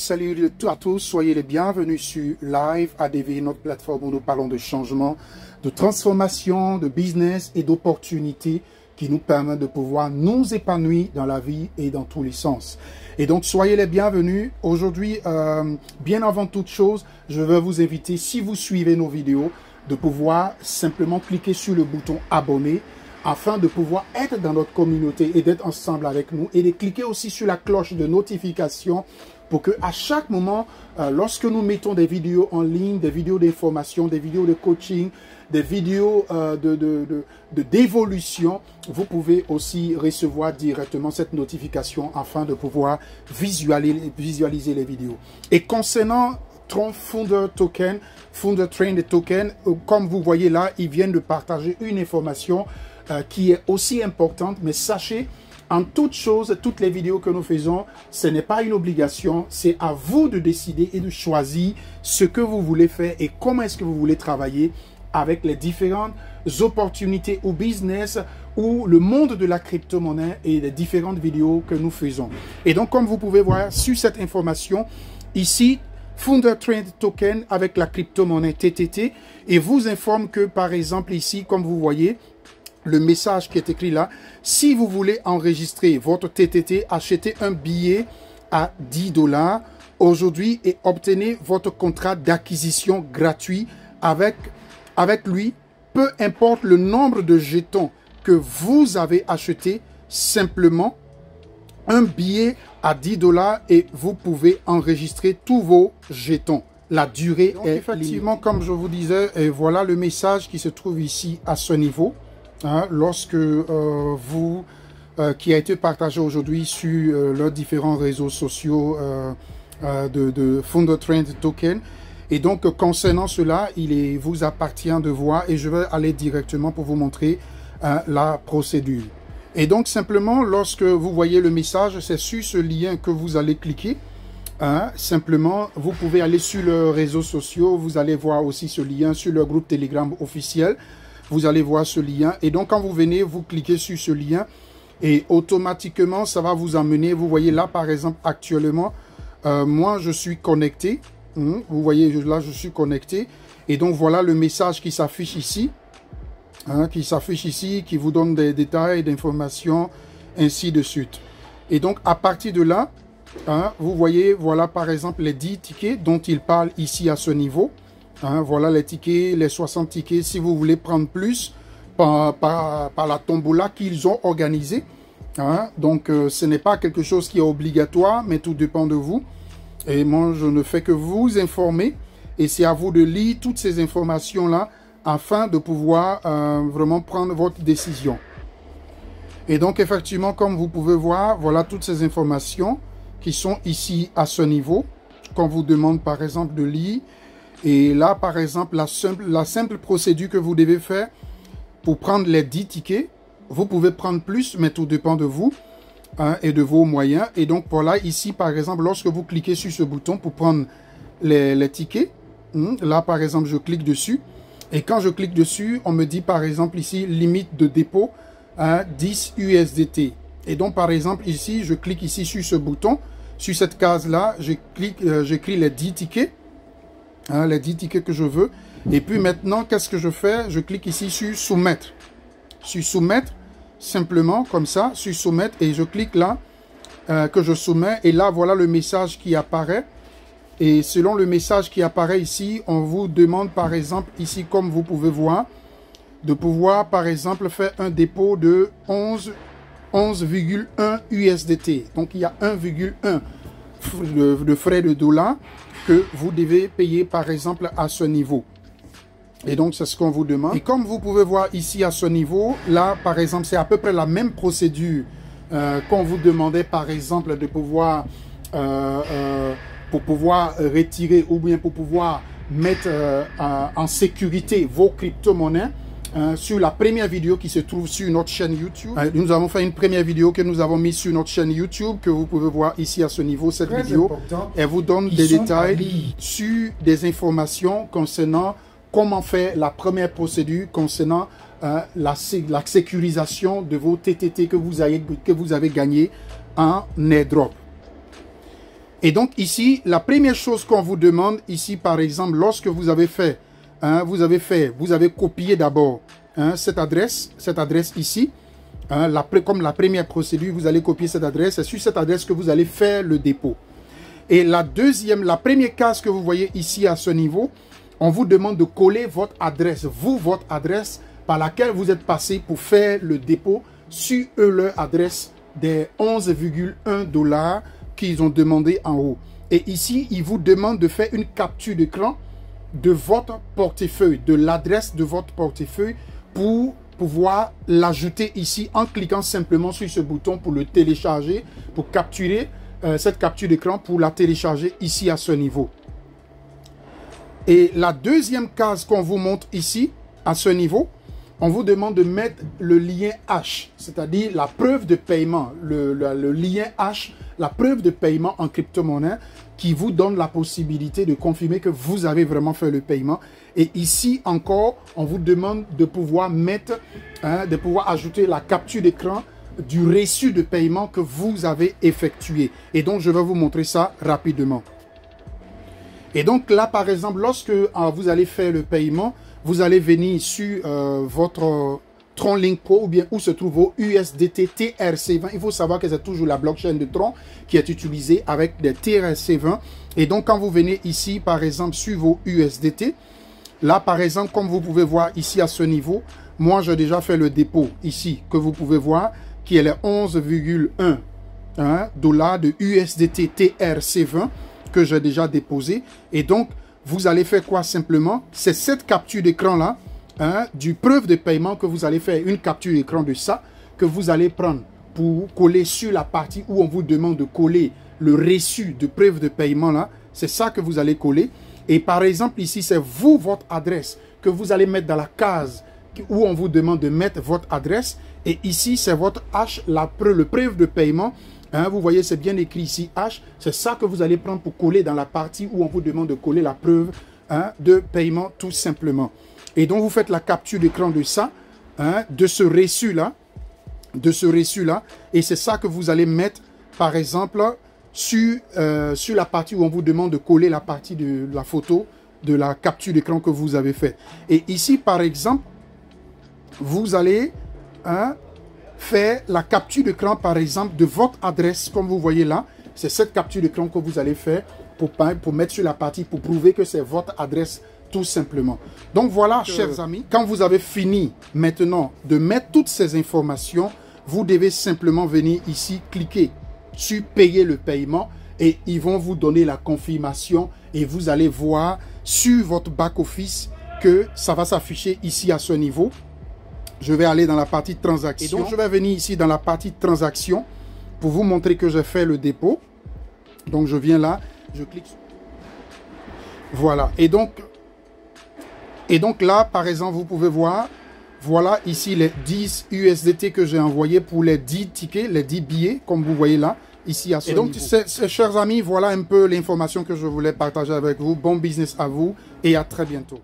salut à tous, soyez les bienvenus sur Live ADV, notre plateforme où nous parlons de changement, de transformation, de business et d'opportunités qui nous permettent de pouvoir nous épanouir dans la vie et dans tous les sens. Et donc, soyez les bienvenus. Aujourd'hui, bien avant toute chose, je veux vous inviter, si vous suivez nos vidéos, de pouvoir simplement cliquer sur le bouton abonner afin de pouvoir être dans notre communauté et d'être ensemble avec nous, et de cliquer aussi sur la cloche de notification pour que à chaque moment, lorsque nous mettons des vidéos en ligne, des vidéos d'information, des vidéos de coaching, des vidéos d'évolution, vous pouvez aussi recevoir directement cette notification afin de pouvoir visualiser les vidéos. Et concernant Tron Founder Token, Founder Trend Token, comme vous voyez là, ils viennent de partager une information qui est aussi importante, mais sachez, en toute chose, toutes les vidéos que nous faisons, ce n'est pas une obligation, c'est à vous de décider et de choisir ce que vous voulez faire et comment est-ce que vous voulez travailler avec les différentes opportunités ou business ou le monde de la crypto-monnaie et les différentes vidéos que nous faisons. Et donc, comme vous pouvez voir sur cette information, ici, Founder Trend Token avec la crypto-monnaie TTT et vous informe que, par exemple, ici, comme vous voyez, le message qui est écrit là, si vous voulez enregistrer votre TTT, achetez un billet à 10 $ aujourd'hui et obtenez votre contrat d'acquisition gratuit avec lui, peu importe le nombre de jetons que vous avez acheté, simplement un billet à 10 $ et vous pouvez enregistrer tous vos jetons. La durée est effectivement limitée. Comme je vous disais, et voilà le message qui se trouve ici à ce niveau. Hein, lorsque qui a été partagé aujourd'hui sur leurs différents réseaux sociaux de Founder Trend Token. Et donc, concernant cela, il vous appartient de voir et je vais aller directement pour vous montrer la procédure. Et donc, simplement, lorsque vous voyez le message, c'est sur ce lien que vous allez cliquer. Hein, simplement, vous pouvez aller sur leurs réseaux sociaux, vous allez voir aussi ce lien sur leur groupe Telegram officiel. Vous allez voir ce lien et donc quand vous venez, vous cliquez sur ce lien et automatiquement, ça va vous amener. Vous voyez là, par exemple, actuellement, moi, je suis connecté. Vous voyez là, je suis connecté. Et donc, voilà le message qui s'affiche ici. Hein, qui vous donne des détails, d'informations, ainsi de suite. Et donc, à partir de là, hein, vous voyez, voilà, par exemple, les 10 tickets dont il parle ici à ce niveau. Hein, voilà les tickets, les 60 tickets. Si vous voulez prendre plus par la tombola qu'ils ont organisée. Hein, donc, ce n'est pas quelque chose qui est obligatoire, mais tout dépend de vous. Et moi, je ne fais que vous informer. Et c'est à vous de lire toutes ces informations-là afin de pouvoir vraiment prendre votre décision. Et donc, effectivement, comme vous pouvez voir, voilà toutes ces informations qui sont ici à ce niveau. Qu'on vous demande, par exemple, de lire. Et là, par exemple, la simple procédure que vous devez faire pour prendre les 10 tickets, vous pouvez prendre plus, mais tout dépend de vous hein, et de vos moyens. Et donc, voilà, ici, par exemple, lorsque vous cliquez sur ce bouton pour prendre les tickets, là, par exemple, je clique dessus. Et quand je clique dessus, on me dit, par exemple, ici, limite de dépôt à 10 USDT. Et donc, par exemple, ici, je clique ici sur ce bouton. Sur cette case-là, j'écris les 10 tickets. Hein, les 10 tickets que je veux. Et puis maintenant, qu'est-ce que je fais? Je clique ici sur soumettre. Sur soumettre, simplement comme ça, sur soumettre. Et je clique là, que je soumets. Et là, voilà le message qui apparaît. Et selon le message qui apparaît ici, on vous demande par exemple, ici comme vous pouvez voir, de pouvoir par exemple faire un dépôt de 11,1 USDT. Donc il y a 1,1 de frais de dollars que vous devez payer par exemple à ce niveau. Et donc c'est ce qu'on vous demande. Et comme vous pouvez voir ici à ce niveau, là par exemple c'est à peu près la même procédure qu'on vous demandait par exemple de pouvoir pour pouvoir retirer ou bien pour pouvoir mettre en sécurité vos crypto-monnaies. Sur la première vidéo qui se trouve sur notre chaîne YouTube. Nous avons fait une première vidéo que nous avons mise sur notre chaîne YouTube, que vous pouvez voir ici à ce niveau. Cette vidéo, elle vous donne des détails sur des informations concernant comment faire la première procédure, concernant la sécurisation de vos TTT que vous avez gagné en airdrop. Et donc ici, la première chose qu'on vous demande ici, par exemple, lorsque vous avez fait, vous avez copié d'abord cette adresse ici. Comme la première procédure, vous allez copier cette adresse. C'est sur cette adresse que vous allez faire le dépôt. Et la première case que vous voyez ici à ce niveau, on vous demande de coller votre adresse, votre adresse par laquelle vous êtes passé pour faire le dépôt sur leur adresse des 11,1 $. Qu'ils ont demandé en haut. Et ici, ils vous demandent de faire une capture d'écran de votre portefeuille, de l'adresse de votre portefeuille pour pouvoir l'ajouter ici en cliquant simplement sur ce bouton pour le télécharger, pour capturer cette capture d'écran, pour la télécharger ici à ce niveau. Et la deuxième case qu'on vous montre ici, à ce niveau, on vous demande de mettre le lien H, c'est-à-dire la preuve de paiement, le lien H, la preuve de paiement en crypto-monnaie qui vous donne la possibilité de confirmer que vous avez vraiment fait le paiement. Et ici encore, on vous demande de pouvoir mettre, de pouvoir ajouter la capture d'écran du reçu de paiement que vous avez effectué. Et donc, je vais vous montrer ça rapidement. Et donc là, par exemple, lorsque vous allez faire le paiement, vous allez venir sur votre Tron Link Pro ou bien où se trouve vos USDT TRC20. Il faut savoir que c'est toujours la blockchain de Tron qui est utilisée avec des TRC20. Et donc, quand vous venez ici, par exemple, sur vos USDT, là, par exemple, comme vous pouvez voir ici à ce niveau, moi, j'ai déjà fait le dépôt ici, que vous pouvez voir, qui est les 11,1 $ de USDT TRC20 que j'ai déjà déposé. Et donc, vous allez faire quoi simplement? C'est cette capture d'écran-là, du preuve de paiement que vous allez faire, une capture d'écran de ça, que vous allez prendre pour coller sur la partie où on vous demande de coller le reçu de preuve de paiement là. C'est ça que vous allez coller. Et par exemple ici, c'est votre adresse que vous allez mettre dans la case où on vous demande de mettre votre adresse. Et ici, c'est votre H, le preuve de paiement. Vous voyez, c'est bien écrit ici, H. C'est ça que vous allez prendre pour coller dans la partie où on vous demande de coller la preuve de paiement, tout simplement. Et donc, vous faites la capture d'écran de ça, de ce reçu-là. Et c'est ça que vous allez mettre, par exemple, sur la partie où on vous demande de coller la partie de la photo, de la capture d'écran que vous avez fait. Et ici, par exemple, vous allez faire la capture d'écran, par exemple, de votre adresse, comme vous voyez là. C'est cette capture d'écran que vous allez faire pour mettre sur la partie, pour prouver que c'est votre adresse, tout simplement. Donc voilà, chers amis, quand vous avez fini maintenant de mettre toutes ces informations, vous devez simplement venir ici, cliquer sur payer le paiement et ils vont vous donner la confirmation et vous allez voir sur votre back-office que ça va s'afficher ici à ce niveau. Je vais aller dans la partie transaction. Et donc, je vais venir ici dans la partie transaction pour vous montrer que j'ai fait le dépôt. Donc, je viens là, je clique sur... Voilà. Et donc là, par exemple, vous pouvez voir, voilà ici les 10 USDT que j'ai envoyés pour les 10 tickets, les 10 billets, comme vous voyez là, ici à ce niveau. Et donc, chers amis, voilà un peu l'information que je voulais partager avec vous. Bon business à vous et à très bientôt.